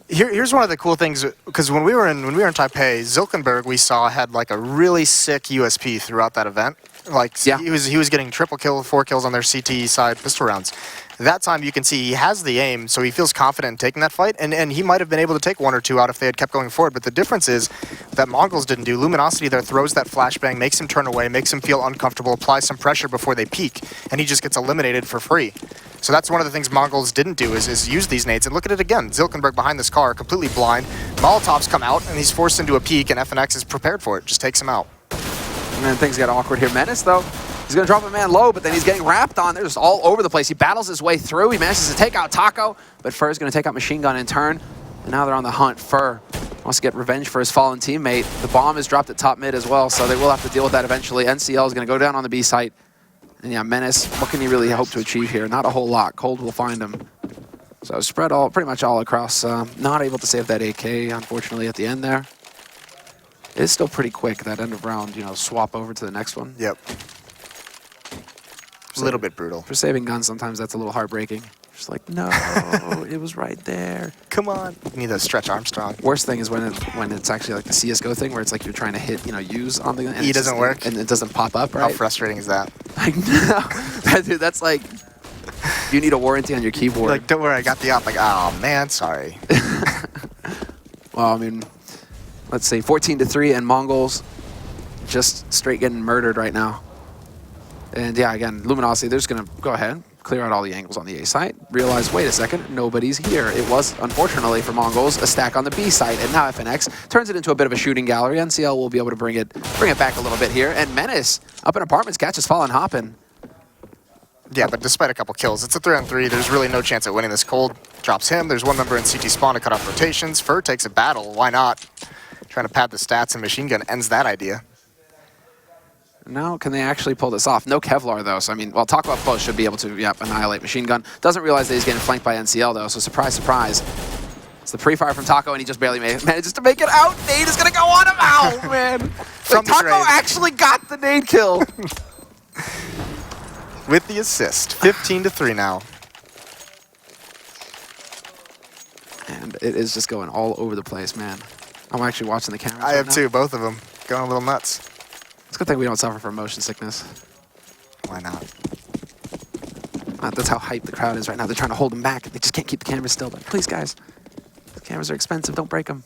Here's one of the cool things, because when we were in Taipei, Zilkenberg we saw had like a really sick USP throughout that event. Like, yeah. he was getting triple kill, 4 kills on their CT side pistol rounds. That time you can see he has the aim, so he feels confident in taking that fight, and he might have been able to take 1 or 2 out if they had kept going forward. But the difference is that MongolZ didn't do. Luminosity there throws that flashbang, makes him turn away, makes him feel uncomfortable, applies some pressure before they peek, and he just gets eliminated for free. So that's one of the things MongolZ didn't do is use these nades. And look at it again. Zilkenberg behind this car, completely blind. Molotovs come out, and he's forced into a peek, and FNX is prepared for it. Just takes him out. And then things get awkward here. Menace, though, he's going to drop a man low, but then he's getting wrapped on. They're just all over the place. He battles his way through. He manages to take out Taco, but Fur's going to take out Machine Gun in turn. And now they're on the hunt. Fur wants to get revenge for his fallen teammate. The bomb is dropped at top mid as well, so they will have to deal with that eventually. NCL is going to go down on the B site. And yeah, Menace, what can he really hope to achieve here? Not a whole lot. Cold will find him. So spread pretty much all across. Not able to save that AK, unfortunately, at the end there. It is still pretty quick, that end of round, you know, swap over to the next one. Yep. A little bit brutal. For saving guns, sometimes that's a little heartbreaking. Just like, no, it was right there. Come on. You need to stretch Armstrong. Worst thing is when it's actually like the CSGO thing, where it's like you're trying to hit, you know, use on the... E doesn't work. And it doesn't pop up, right? How frustrating is that? I know. Dude, that's like, you need a warranty on your keyboard. Like, don't worry, I got the op. Like, oh, man, sorry. Well, I mean, let's see, 14-3, and MongolZ just straight getting murdered right now. And yeah, again, Luminosity, they're just going to go ahead, clear out all the angles on the A site, realize, wait a second, nobody's here. It was, unfortunately for MongolZ, a stack on the B site, and now FNX turns it into a bit of a shooting gallery. NCL will be able to bring it back a little bit here, and Menace, up in apartments, catches Fallen hopping. Yeah, but despite a couple kills, it's a 3-on-3. There's really no chance at winning this. Cold drops him. There's one member in CT spawn to cut off rotations. Fur takes a battle. Why not? Trying to pad the stats, and Machine Gun ends that idea. Now, can they actually pull this off? No Kevlar, though, so I mean, well, Taco up close should be able to, yep, annihilate Machine Gun. Doesn't realize that he's getting flanked by NCL, though, so surprise, surprise. It's the pre-fire from Taco, and he just barely manages to make it out. Nade is going to go on him. Oh, man. Like, Taco actually got the nade kill. With the assist. 15-3 now. And it is just going all over the place, man. I'm actually watching the cameras I have too, both of them. Going a little nuts. It's a good thing we don't suffer from motion sickness. Why not? That's how hyped the crowd is right now. They're trying to hold them back. They just can't keep the cameras still. But please, guys, the cameras are expensive. Don't break them.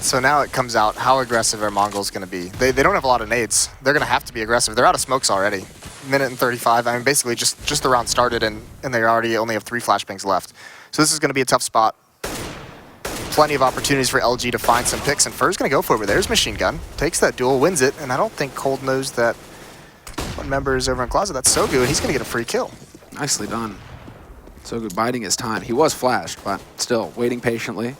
So now it comes out, how aggressive are MongolZ going to be? They don't have a lot of nades. They're going to have to be aggressive. They're out of smokes already. Minute and 35. I mean, basically just the round started, and they already only have 3 flashbangs left. So this is going to be a tough spot. Plenty of opportunities for LG to find some picks, and Fur's going to go for it. There's Machine Gun. Takes that duel, wins it, and I don't think Cold knows that one member is over in Closet. That's so good. He's going to get a free kill. Nicely done. So good, biding his time. He was flashed, but still waiting patiently.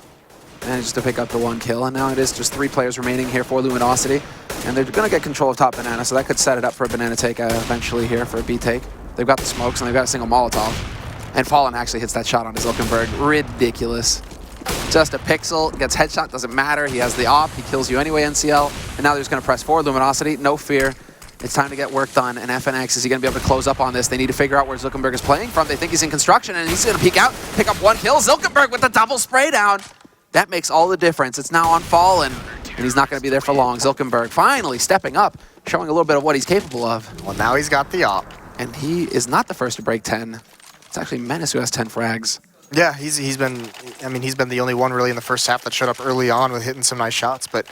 Manages to pick up the 1 kill, and now it is just 3 players remaining here for Luminosity. And they're going to get control of top banana, so that could set it up for a banana take eventually here for a B take. They've got the smokes, and they've got a single Molotov. And Fallen actually hits that shot on his Zilkenberg. Ridiculous. Just a pixel, gets headshot, doesn't matter. He has the op, he kills you anyway, NCL. And now they're just going to press forward. Luminosity, no fear. It's time to get work done. And FNX, is he going to be able to close up on this? They need to figure out where Zilkenberg is playing from. They think he's in construction, and he's going to peek out, pick up 1 kill. Zilkenberg with the double spray down. That makes all the difference. It's now on Fallen, and he's not going to be there for long. Zilkenberg finally stepping up, showing a little bit of what he's capable of. Well, now he's got the op. And he is not the first to break 10. It's actually Menace who has 10 frags. Yeah, he's been the only one really in the first half that showed up early on with hitting some nice shots, but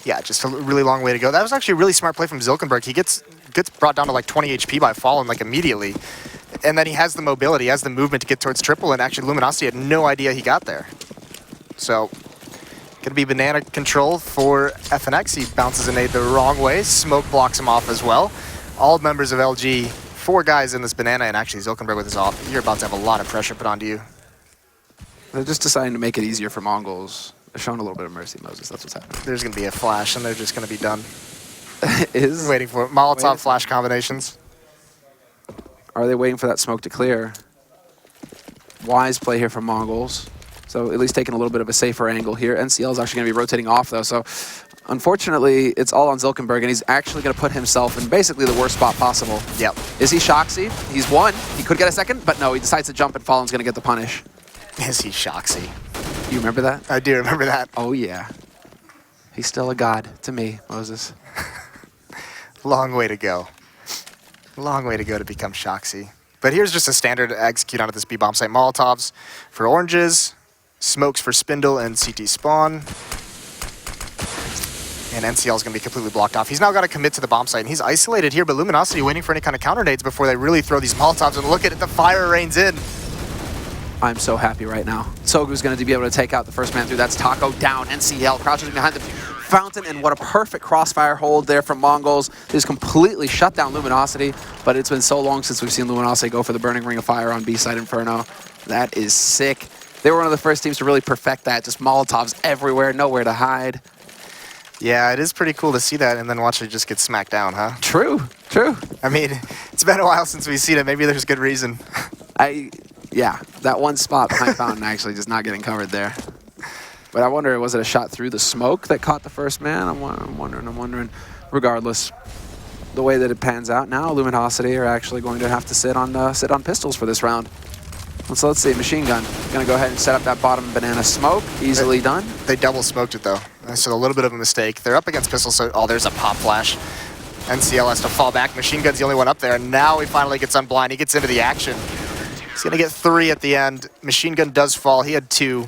yeah, just a really long way to go. That was actually a really smart play from Zilkenberg. He gets brought down to like 20 HP by falling like immediately, and then he has the mobility, he has the movement to get towards triple, and actually Luminosity had no idea he got there. So, gonna be banana control for FNX. He bounces a nade the wrong way. Smoke blocks him off as well. All members of LG, 4 guys in this banana, and actually Zilkenberg with his off. You're about to have a lot of pressure put onto you. They're just deciding to make it easier for Mongols. They're showing a little bit of mercy, Moses. That's what's happening. There's going to be a flash, and they're just going to be done. Is Waiting for it. Molotov flash combinations. Are they waiting for that smoke to clear? Wise play here from Mongols. So at least taking a little bit of a safer angle here. NCL is actually going to be rotating off, though. So unfortunately, it's all on Zilkenberg, and he's actually going to put himself in basically the worst spot possible. Yep. Is he Shoxy? He's won. He could get a second, but no, he decides to jump, and Fallen's going to get the punish. Is he Shoxy? You remember that? I do remember that. Oh, yeah. He's still a god to me, Moses. Long way to go. Long way to go to become Shoxy. But here's just a standard execute onto this B-bomb site. Molotovs for oranges, smokes for Spindle and CT spawn. And NCL is going to be completely blocked off. He's now got to commit to the bomb site, and he's isolated here, but Luminosity waiting for any kind of counter nades before they really throw these Molotovs, and look at it, the fire rains in. I'm so happy right now. Sogu's going to be able to take out the first man through. That's Taco down. NCL crouching behind the fountain, and what a perfect crossfire hold there from Mongols. Just completely shut down Luminosity, but it's been so long since we've seen Luminosity go for the Burning Ring of Fire on B-side Inferno. That is sick. They were one of the first teams to really perfect that. Just Molotovs everywhere, nowhere to hide. Yeah, it is pretty cool to see that and then watch it just get smacked down, huh? True, true. I mean, it's been a while since we've seen it. Maybe there's good reason. Yeah, that one spot behind Fountain actually just not getting covered there. But I wonder, was it a shot through the smoke that caught the first man? I'm wondering. Regardless, the way that it pans out now, Luminosity are actually going to have to sit on pistols for this round. So let's see, Machine Gun. Gonna go ahead and set up that bottom banana smoke. Easily done. They double smoked it, though. So a little bit of a mistake. They're up against pistols, so oh, there's a pop flash. NCL has to fall back. Machine Gun's the only one up there, and now he finally gets unblind. He gets into the action. He's going to get 3 at the end. Machine Gun does fall. He had 2.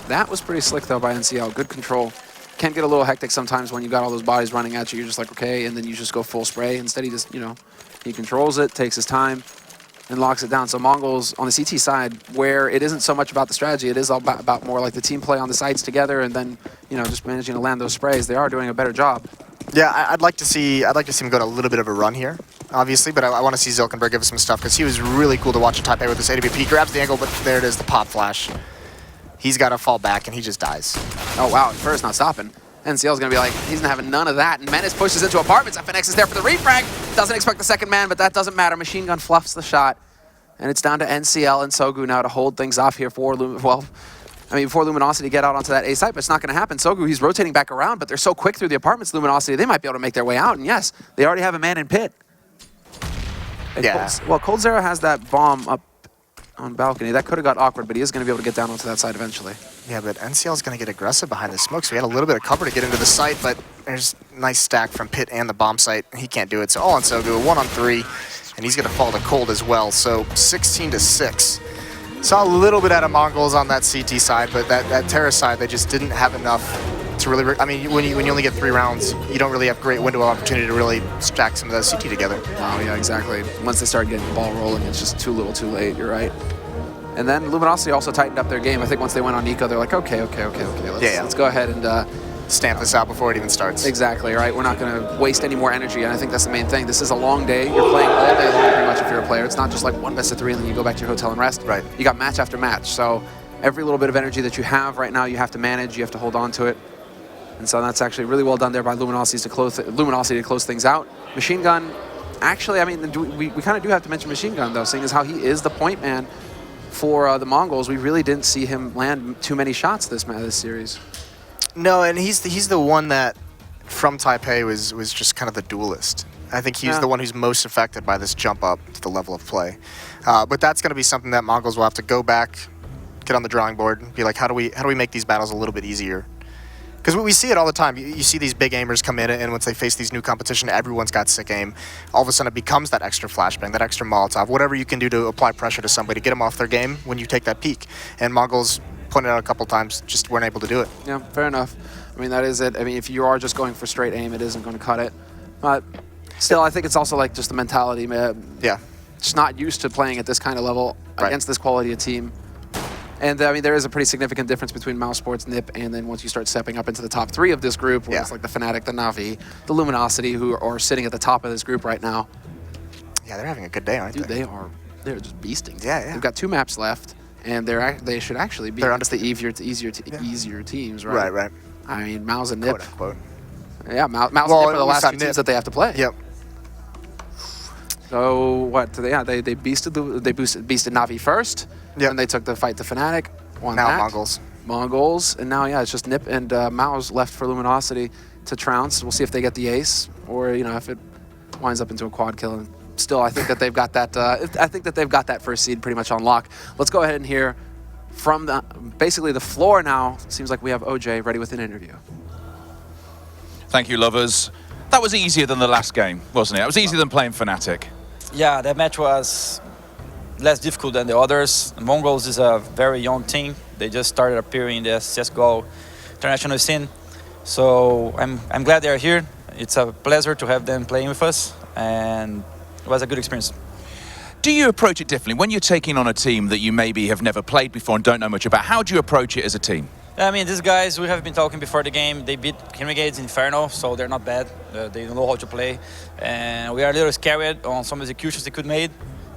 That was pretty slick, though, by NCL. Good control. Can get a little hectic sometimes when you got all those bodies running at you. You're just like, okay, and then you just go full spray. Instead, he just, he controls it, takes his time, and locks it down. So Mongols on the CT side, where it isn't so much about the strategy, it is all about more like the team play on the sides together, and then, just managing to land those sprays. They are doing a better job. Yeah, I'd like to see him go on a little bit of a run here, obviously, but I want to see Zilkenberg give us some stuff because he was really cool to watch in Taipei with this AWP. He grabs the angle, but there it is, the pop flash. He's got to fall back, and he just dies. Oh, wow, Inferno's not stopping. NCL's going to be like, he's not having none of that, and Menace pushes into apartments. FNX is there for the refrag. Doesn't expect the second man, but that doesn't matter. Machine Gun fluffs the shot, and it's down to NCL and Sogu now to hold things off here for before Luminosity get out onto that A site, but it's not going to happen. Sogu, he's rotating back around, but they're so quick through the apartments, Luminosity, they might be able to make their way out. And yes, they already have a man in pit. Yeah. Cold Zero has that bomb up on balcony. That could have got awkward, but he is going to be able to get down onto that side eventually. Yeah, but NCL is going to get aggressive behind the smoke, so he had a little bit of cover to get into the site, but there's a nice stack from pit and the bomb site. He can't do it, so all on Sogu, 1-on-3, and he's going to fall to cold as well, so 16-6. Saw a little bit out of Mongols on that CT side, but that terrace side, they just didn't have enough to really... I mean, when you only get 3 rounds, you don't really have great window of opportunity to really stack some of that CT together. Oh, yeah, exactly. Once they start getting the ball rolling, it's just too little too late, you're right. And then Luminosity also tightened up their game. I think once they went on Nico, they're like, okay, let's go ahead and... stamp this out before it even starts. Exactly, right? We're not going to waste any more energy, and I think that's the main thing. This is a long day. You're playing all day long pretty much if you're a player. It's not just like 1 best of 3 and then you go back to your hotel and rest. Right. You got match after match, so every little bit of energy that you have right now, you have to manage, you have to hold on to it. And so that's actually really well done there by Luminosity to close things out. Machine Gun, actually, I mean, we kind of do have to mention Machine Gun, though, seeing as how he is the point man for the Mongols. We really didn't see him land too many shots this series. No, and he's the one that, from Taipei, was just kind of the duelist. I think he's the one who's most affected by this jump up to the level of play. But that's going to be something that Mongols will have to go back, get on the drawing board, and be like, how do we make these battles a little bit easier? Because we see it all the time. You see these big aimers come in, and once they face these new competition, everyone's got sick aim. All of a sudden, it becomes that extra flashbang, that extra Molotov, whatever you can do to apply pressure to somebody, get them off their game when you take that peak. And MongolZ pointed out a couple times, just weren't able to do it. Yeah, fair enough. I mean, that is it. I mean, if you are just going for straight aim, it isn't going to cut it. But still, I think it's also like just the mentality. Yeah. Just not used to playing at this kind of level against this quality of team. And I mean, there is a pretty significant difference between mousesports, NIP, and then once you start stepping up into the top 3 of this group, where it's like the Fnatic, the Na'Vi, the Luminosity, who are sitting at the top of this group right now. Yeah, they're having a good day, aren't Dude, they? they're just beasting. Yeah, yeah. They've got 2 maps left, and they should actually be against the easier teams, right? Right. I mean, MongolZ and NIP. Quote unquote. Yeah, MongolZ and NIP are the last 2 teams that they have to play. Yep. So what? They beasted Na'Vi first. Yep. And they took the fight to Fnatic. Won Now that. MongolZ. And now it's just NIP and MongolZ left for Luminosity to trounce. We'll see if they get the ace, or if it winds up into a quad kill. And still, I think that they've got that. I think that they've got that first seed pretty much on lock. Let's go ahead and hear from basically the floor now. Seems like we have OJ ready with an interview. Thank you, lovers. That was easier than the last game, wasn't it? It was easier than playing Fnatic. Yeah, that match was less difficult than the others. MongolZ is a very young team. They just started appearing in the CSGO international scene. So I'm glad they're here. It's a pleasure to have them playing with us, and it was a good experience. Do you approach it differently? When you're taking on a team that you maybe have never played before and don't know much about, how do you approach it as a team? I mean, these guys, we have been talking before the game. They beat Renegades in Inferno, so they're not bad. They know how to play. And we are a little scared on some executions they could make.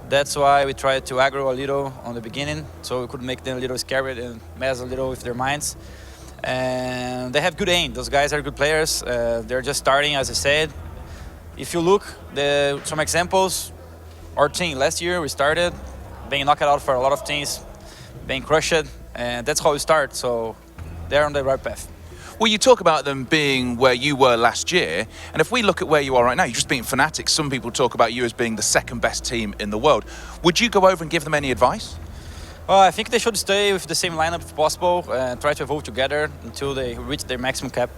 That's why we tried to aggro a little on the beginning, so we could make them a little scared and mess a little with their minds. And they have good aim. Those guys are good players. They're just starting, as I said. If you look, some examples, our team last year, we started being knocked out for a lot of teams, being crushed, and that's how we start. So they're on the right path. Well, you talk about them being where you were last year, and if we look at where you are right now, you're just beating Fnatic. Some people talk about you as being the 2nd best team in the world. Would you go over and give them any advice? Well, I think they should stay with the same lineup if possible and try to evolve together until they reach their maximum cap.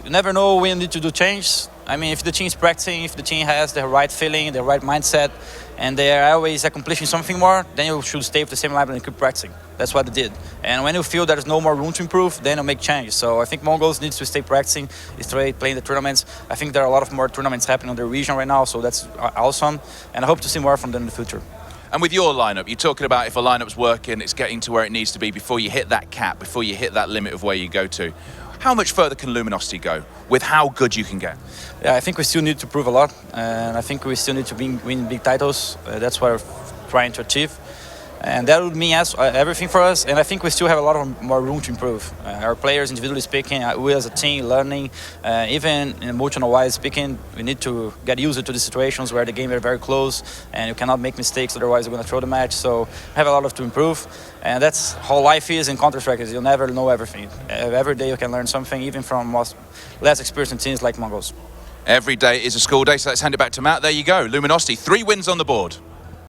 You never know when you need to do change. I mean, if the team is practicing, if the team has the right feeling, the right mindset, and they are always accomplishing something more, then you should stay with the same lineup and keep practicing. That's what they did. And when you feel there's no more room to improve, then you make changes. So I think MongolZ needs to stay practicing, stay playing the tournaments. I think there are a lot of more tournaments happening on the region right now, so that's awesome. And I hope to see more from them in the future. And with your lineup, you're talking about if a lineup's working, it's getting to where it needs to be before you hit that cap, before you hit that limit of where you go to. How much further can Luminosity go with how good you can get? Yeah, I think we still need to prove a lot, and I think we still need to win big titles. That's what we're trying to achieve. And that would mean everything for us, and I think we still have a lot of more room to improve. Our players, individually speaking, we as a team learning, even emotional-wise speaking, we need to get used to the situations where the game is very close and you cannot make mistakes, otherwise you're going to throw the match. So we have a lot to improve, and that's how life is in Counter-Strike. You'll never know everything. Every day you can learn something, even from less experienced teams like MongolZ. Every day is a school day, so let's hand it back to Matt. There you go, Luminosity, 3 wins on the board.